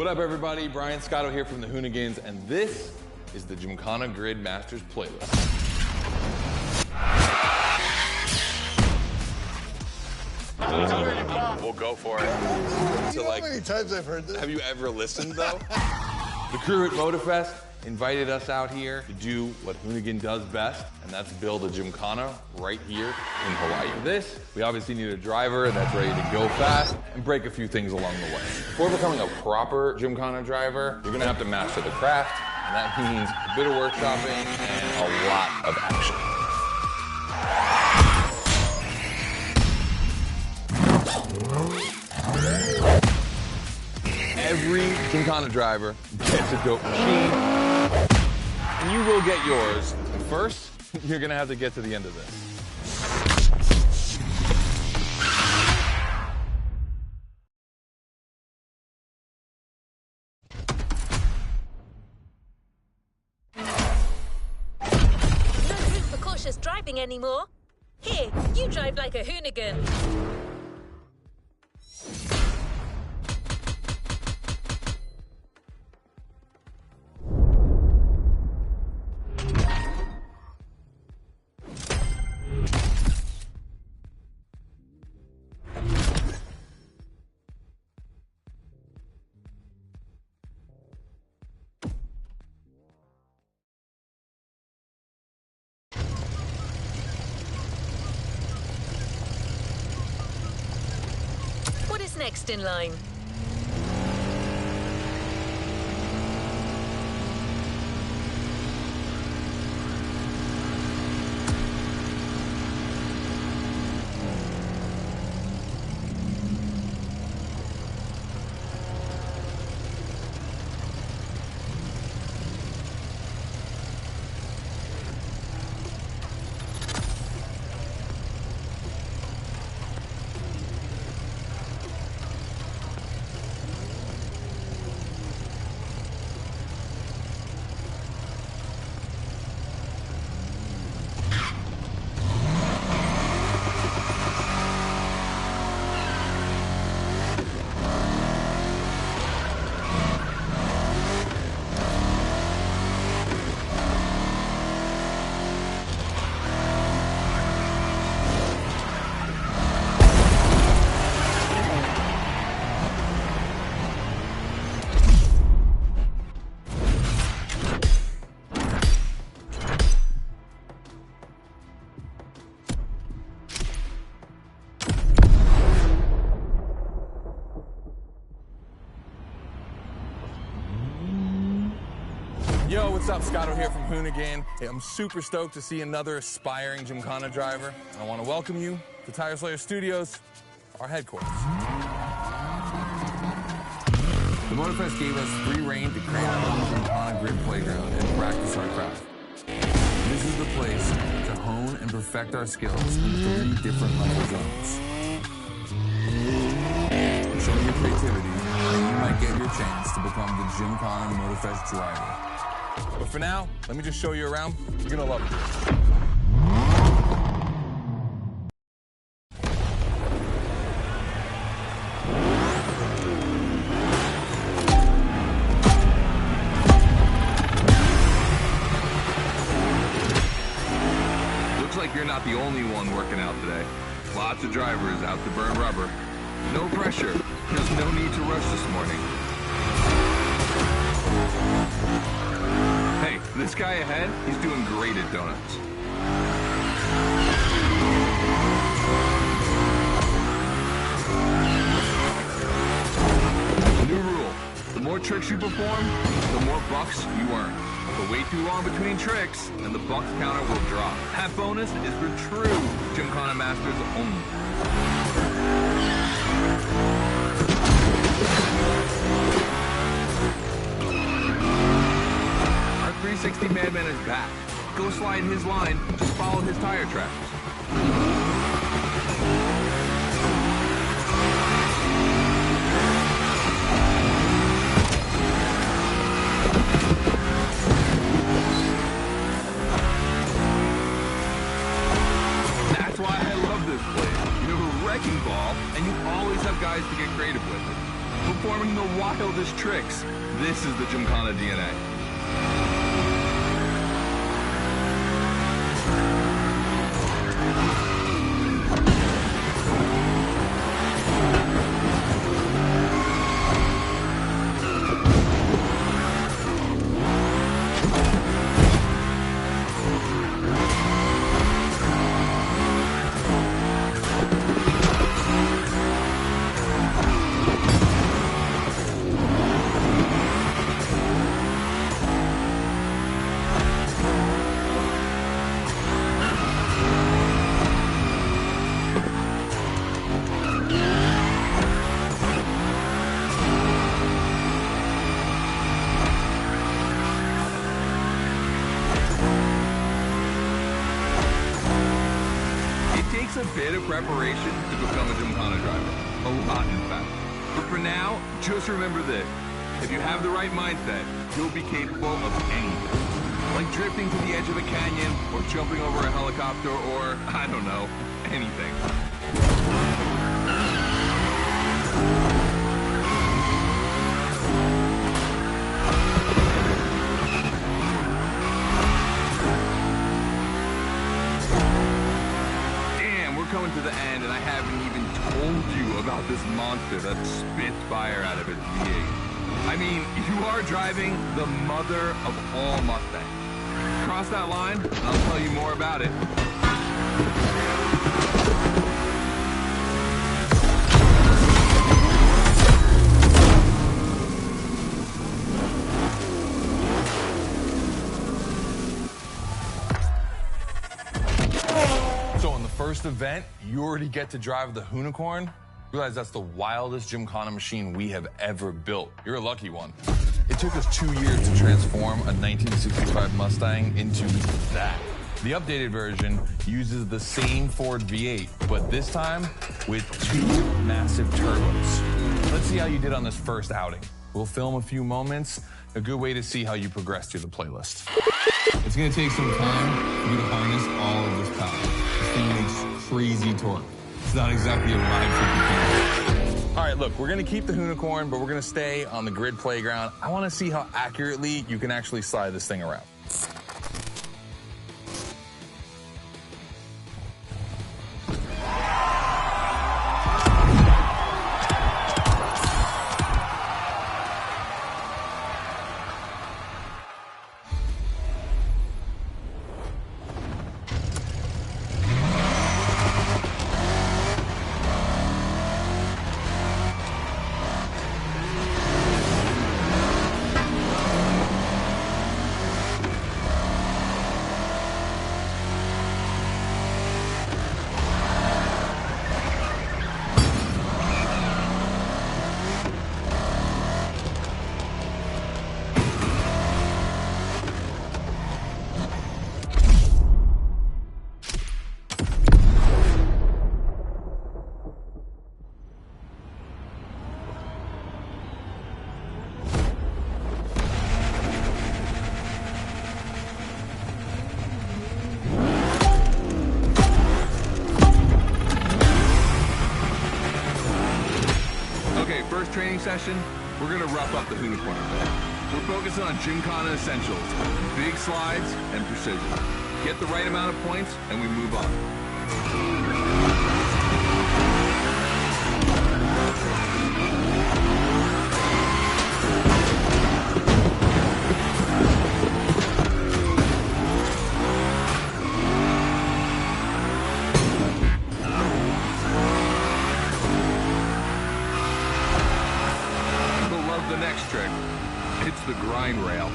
What up, everybody? Brian Scotto here from the Hoonigans, and this is the Gymkhana Grid Masters playlist. We'll go for it. You know how many times I've heard this? Have you ever listened, though? The crew at MotoFest invited us out here to do what Hoonigan does best, and that's build a Gymkhana right here in Hawaii. For this, we obviously need a driver that's ready to go fast and break a few things along the way. Before becoming a proper Gymkhana driver, you're gonna have to master the craft, and that means a bit of workshopping and a lot of action. Every Gymkhana driver gets a dope machine, and you will get yours. And first, you're gonna have to get to the end of this. No room for cautious driving anymore. Here, you drive like a Hoonigan. What is next in line? Yo, what's up? Scotto here from Hoonigan. Hey, I'm super stoked to see another aspiring Gymkhana driver. And I want to welcome you to Tire Slayer Studios, our headquarters. The MotoFest gave us free reign to create our own Gymkhana Grid playground and practice our craft. This is the place to hone and perfect our skills in 3 different level zones. Show me your creativity, and you might get your chance to become the Gymkhana MotoFest driver. But for now, let me just show you around. You're gonna love it. Looks like you're not the only one working out today. Lots of drivers out to burn rubber. No pressure. There's no need to rush this morning. Hey, this guy ahead, he's doing great at donuts. New rule, the more tricks you perform, the more bucks you earn. But wait too long between tricks, and the bucks counter will drop. That bonus is for true Gymkhana Masters only. 360 Madman is back. Go slide his line, just follow his tire tracks. That's why I love this place. You have a wrecking ball, and you always have guys to get creative with it. performing the wildest tricks. This is the Gymkhana DNA. A bit of preparation to become a Gymkhana driver. A lot, in fact. But for now, just remember this. If you have the right mindset, you'll be capable of anything. Like drifting to the edge of a canyon, or jumping over a helicopter, or, I don't know, anything. Coming to the end, and I haven't even told you about this monster that spits fire out of its V8. I mean, you are driving the mother of all Mustangs. Cross that line, and I'll tell you more about it. First event, you already get to drive the Hoonicorn. Realize that's the wildest Gymkhana machine we have ever built. You're a lucky one. It took us 2 years to transform a 1965 Mustang into that. The updated version uses the same Ford V8, but this time with 2 massive turbos. Let's see how you did on this first outing. We'll film a few moments, a good way to see how you progress through the playlist. It's gonna take some time for you to harness all of this power. This thing makes crazy torque. It's not exactly a ride for people. All right, look, we're gonna keep the Hoonicorn, but we're gonna stay on the grid playground. I wanna see how accurately you can actually slide this thing around. Training session, we're gonna rough up the Hoonicorn a bit. We're focusing on Gymkhana essentials, big slides, and precision. Get the right amount of points, and we move on. Trick. It's the grind rail.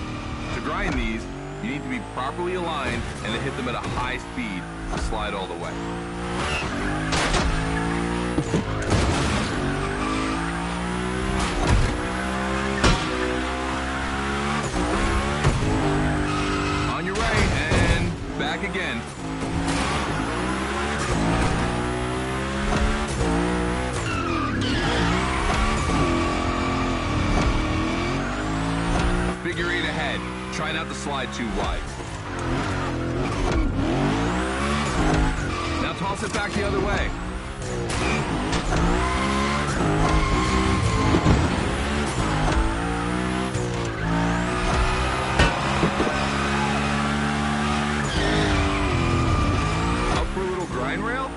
To grind these, you need to be properly aligned and to hit them at a high speed to slide all the way. On your right and back again. Figure 8 ahead. Try not to slide too wide. Now toss it back the other way. grind rail?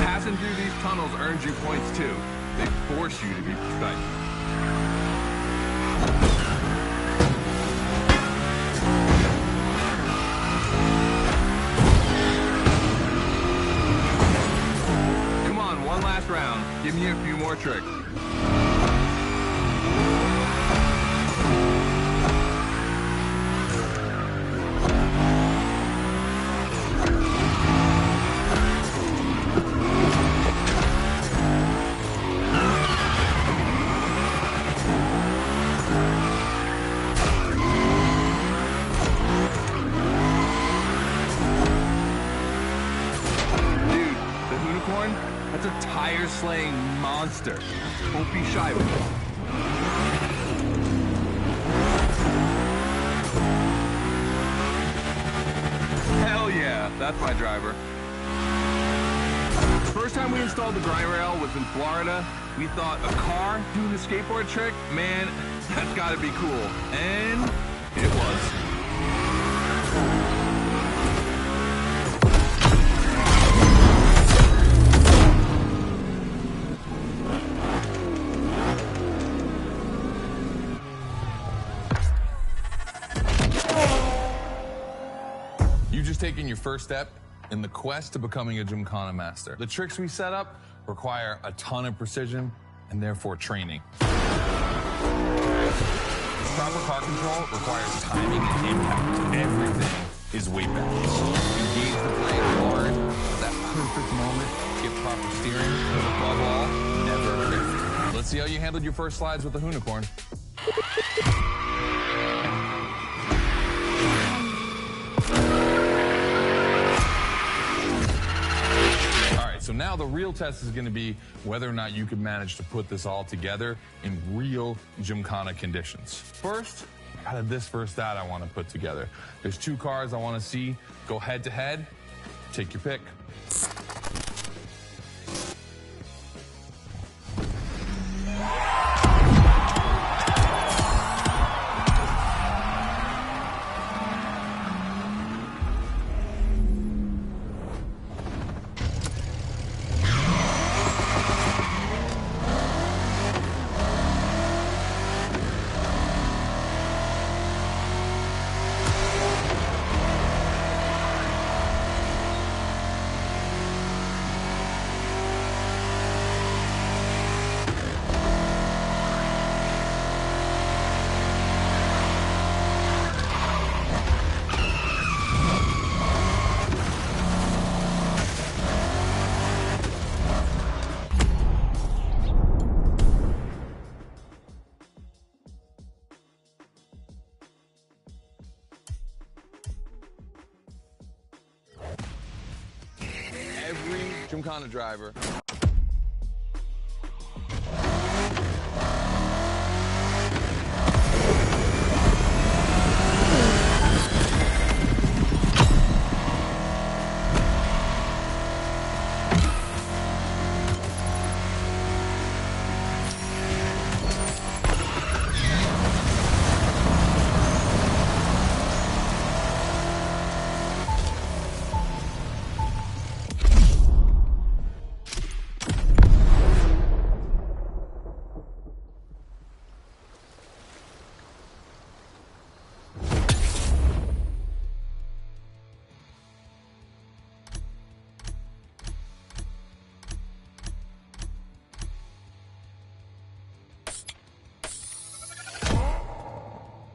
Passing through these tunnels earns you points too. They force you to be precise. Come on, one last round. Give me a few more tricks. That's a tire-slaying monster. Don't be shy with it. Hell yeah, that's my driver. The first time we installed the grind rail was in Florida. We thought a car doing a skateboard trick? Man, that's gotta be cool. And it was. You've just taken your first step in the quest to becoming a Gymkhana master. The tricks we set up require a ton of precision and therefore training. Proper car control requires timing and impact. Everything is weight balance. Engage the brake hard at that perfect moment, get proper steering, and above all, never drift. Let's see how you handled your first slides with the Hoonicorn. So now the real test is going to be whether or not you can manage to put this all together in real Gymkhana conditions. First, out of this first that I want to put together. There's two cars I want to see go head to head. Take your pick. Every Gymkhana driver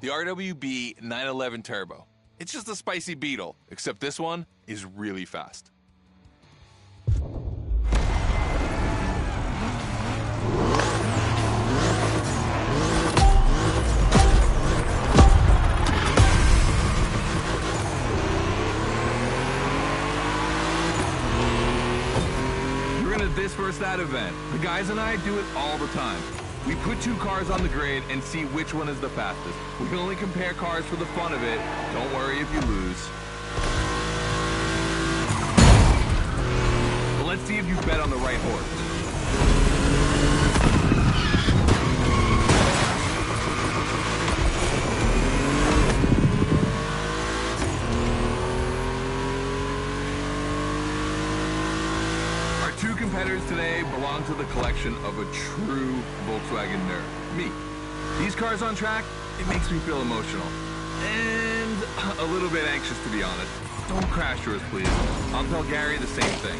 the RWB 911 Turbo. It's just a spicy Beetle, except this one is really fast. We're in a This Versus That event. The guys and I do it all the time. We put two cars on the grid and see which one is the fastest. We can only compare cars for the fun of it. Don't worry if you lose. But let's see if you bet on the right horse. competitors today belong to the collection of a true Volkswagen nerd, me. These cars on track, it makes me feel emotional. And a little bit anxious, to be honest. Don't crash yours, please. I'll tell Gary the same thing.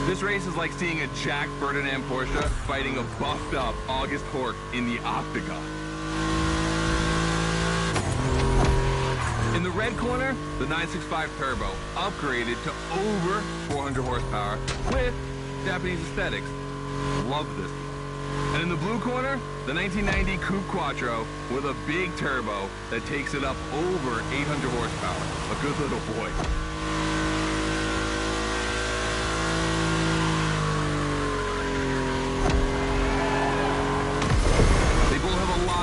This race is like seeing a Jack Ferdinand Porsche fighting a buffed up August Hork in the octagon. In the red corner, the 965 Turbo, upgraded to over 400 horsepower with Japanese aesthetics. Love this one. And in the blue corner, the 1990 Coupe Quattro with a big turbo that takes it up over 800 horsepower. A good little boy.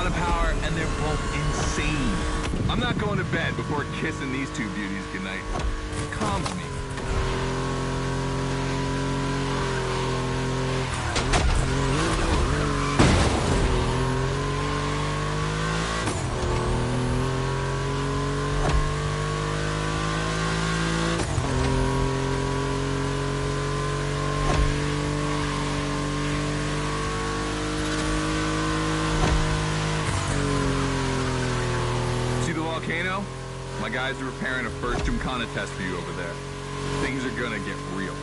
Power, and they're both insane. I'm not going to bed before kissing these two beauties goodnight. It calms me. Volcano? My guys are preparing a first Gymkhana test for you over there. Things are gonna get real.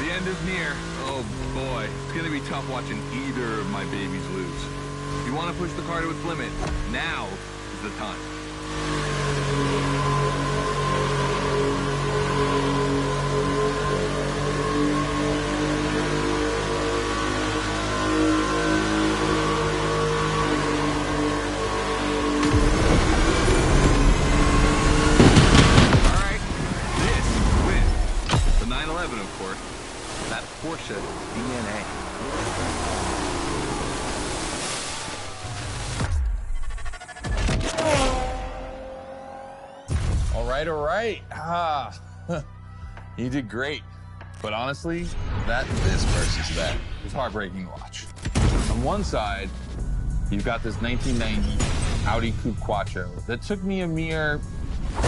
The end is near. Oh boy, it's gonna be tough watching either of my babies lose. If you want to push the car to its limit, now is the time. Of course, that Porsche DNA. All right. You did great. But honestly, this versus that is heartbreaking to watch. On one side, you've got this 1990 Audi Coupe Quattro that took me a mere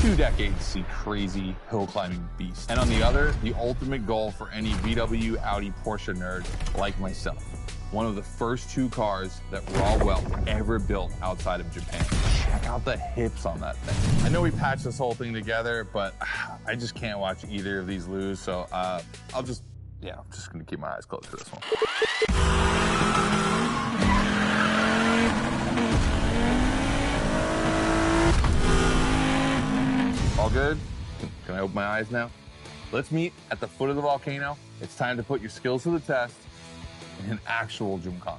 2 decades to see crazy hill climbing beast. And on the other, the ultimate goal for any VW, Audi, Porsche nerd like myself. One of the first 2 cars that Raw Welt ever built outside of Japan. Check out the hips on that thing. I know we patched this whole thing together, but I just can't watch either of these lose, so I'm just gonna keep my eyes closed for this one. All good? Can I open my eyes now? Let's meet at the foot of the volcano. It's time to put your skills to the test in an actual Gymkhana.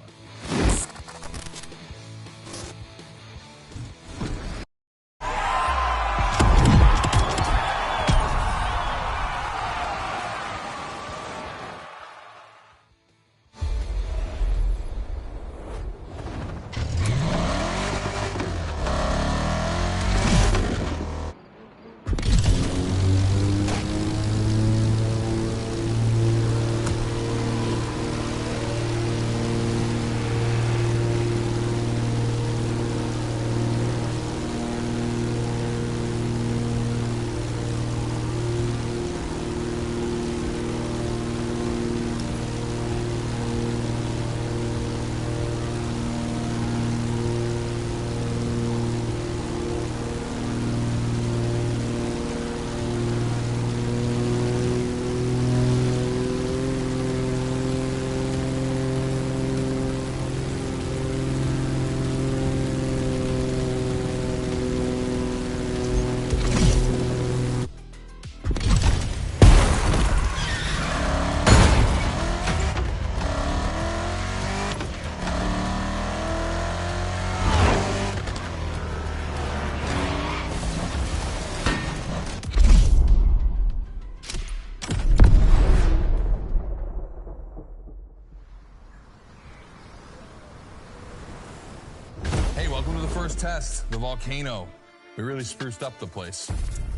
Let's test the volcano. We really spruced up the place.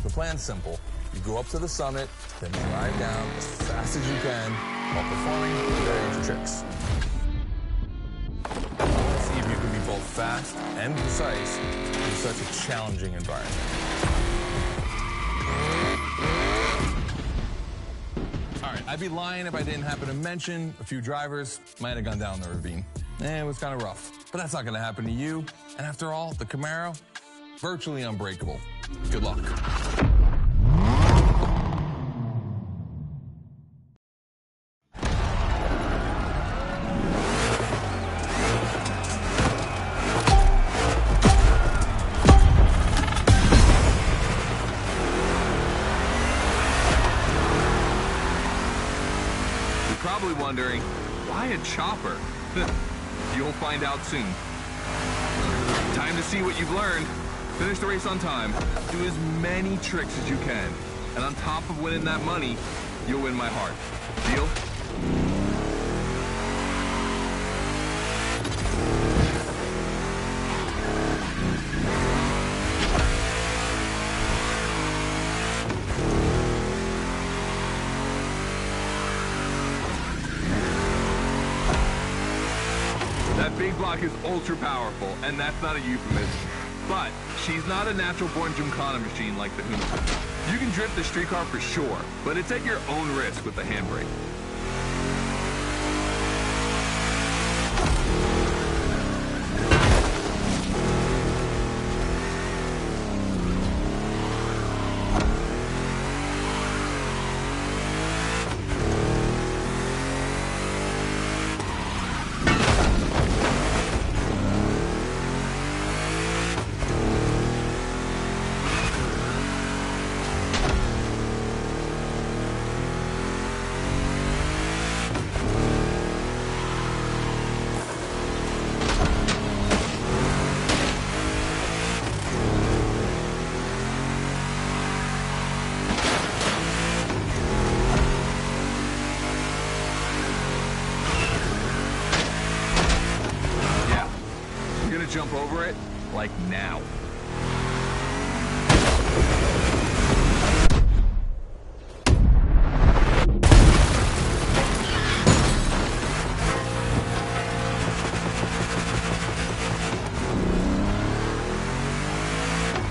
The plan's simple. You go up to the summit, then drive down as fast as you can while performing various tricks. Let's see if you can be both fast and precise in such a challenging environment. All right, I'd be lying if I didn't happen to mention a few drivers might have gone down the ravine. It was kind of rough, but that's not going to happen to you. And after all, the Camaro, virtually unbreakable. Good luck. Probably wondering, why a chopper? You'll find out soon. Time to see what you've learned. Finish the race on time, do as many tricks as you can, and on top of winning that money, you'll win my heart. Deal? That big block is ultra powerful, and that's not a euphemism. But she's not a natural-born Gymkhana machine like the Huna. You can drift the street car for sure, but it's at your own risk with the handbrake. Jump over it, like now.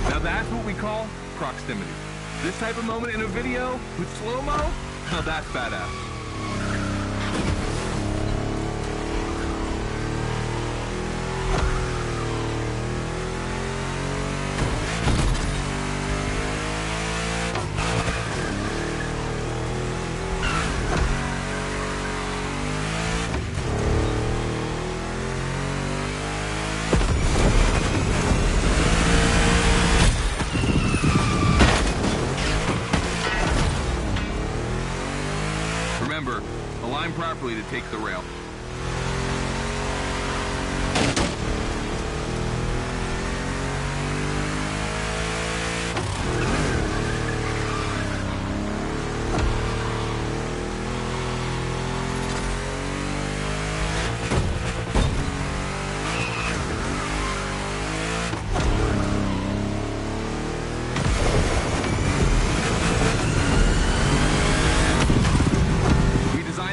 Now that's what we call proximity. This type of moment in a video with slow-mo, now that's badass. Remember, align properly to take the rail.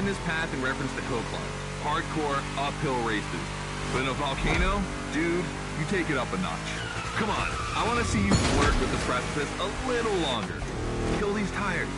This path in reference to hill climb, hardcore uphill races. But in a volcano, dude, you take it up a notch. Come on, I want to see you flirt with the precipice a little longer. Kill these tires.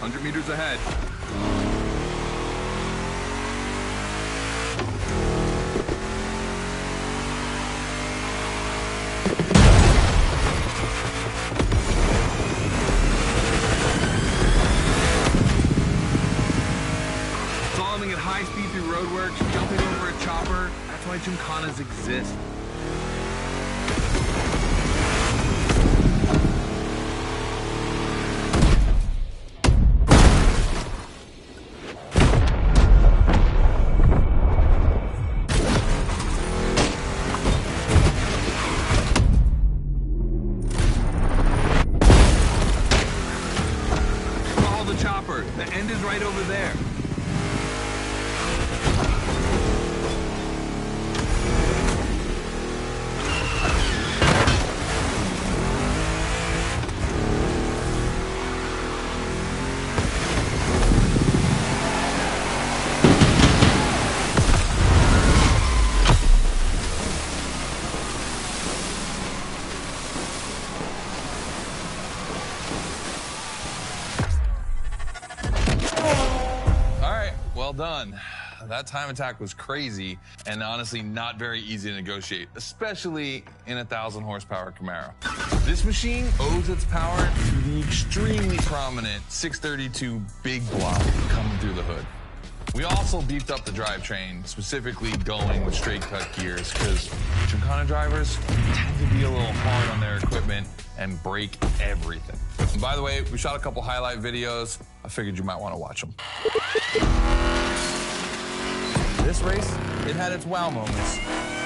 100 meters ahead. Slaloming at high speed through roadworks, jumping over a chopper. That's why Gymkhanas exist. The end is right over there. Well done. That time attack was crazy and honestly not very easy to negotiate, especially in a 1,000 horsepower Camaro. This machine owes its power to the extremely prominent 632 big block coming through the hood. We also beefed up the drivetrain, specifically going with straight cut gears, because Gymkhana drivers tend to be a little hard on their equipment and break everything. And by the way, we shot a couple highlight videos. I figured you might want to watch them. This race, it had its wow moments,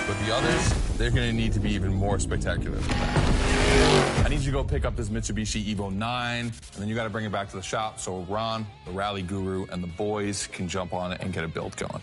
but the others, they're gonna need to be even more spectacular than that. I need you to go pick up this Mitsubishi Evo 9, and then you gotta bring it back to the shop so Ron, the rally guru, and the boys can jump on it and get a build going.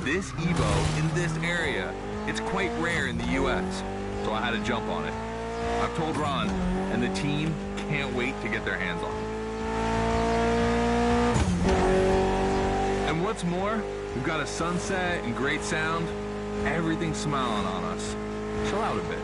This Evo in this area, it's quite rare in the US, so I had to jump on it. I've told Ron, and the team can't wait to get their hands on it. And what's more, we've got a sunset and great sound. everything's smiling on us. Chill out a bit.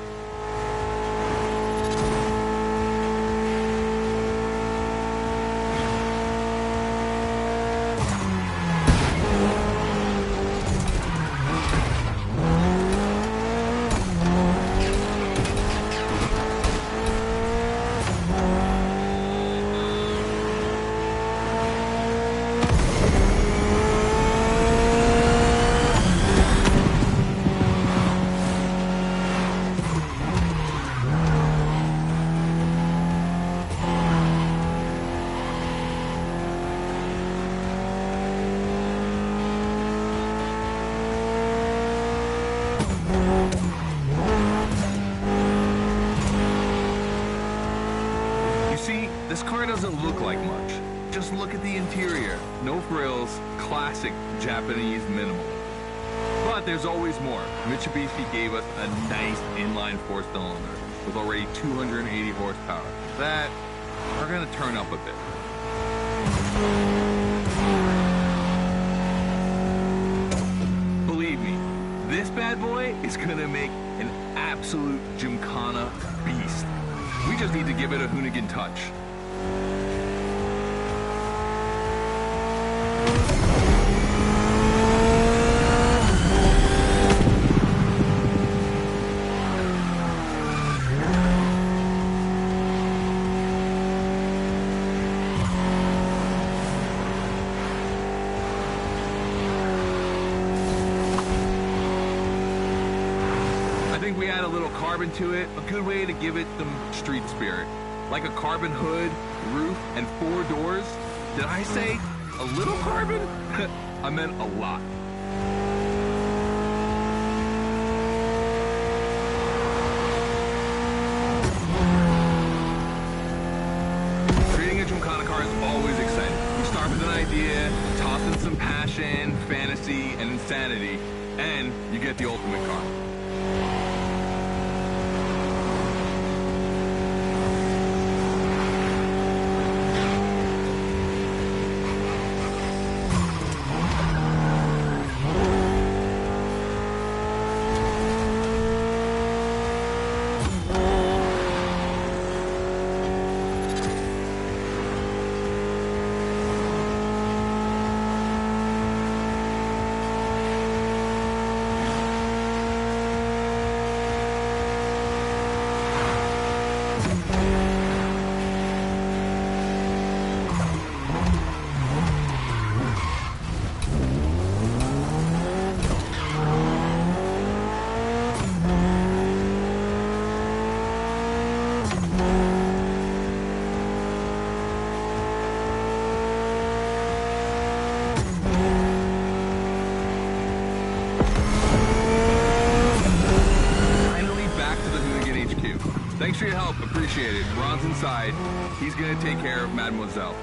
This car doesn't look like much. Just look at the interior. No frills, classic Japanese minimal. But there's always more. Mitsubishi gave us a nice inline four-cylinder with already 280 horsepower. That we're gonna turn up a bit. Believe me, this bad boy is gonna make an absolute Gymkhana beast. We just need to give it a Hoonigan touch. I think we add a little carbon to it, a good way to give it some street spirit. Like a carbon hood, roof, and 4 doors. Did I say a little carbon? I meant a lot. Creating a Gymkhana car is always exciting. You start with an idea, toss in some passion, fantasy, and insanity, and you get the ultimate car. Thanks for your help, appreciate it. Ron's inside. He's gonna take care of Mademoiselle.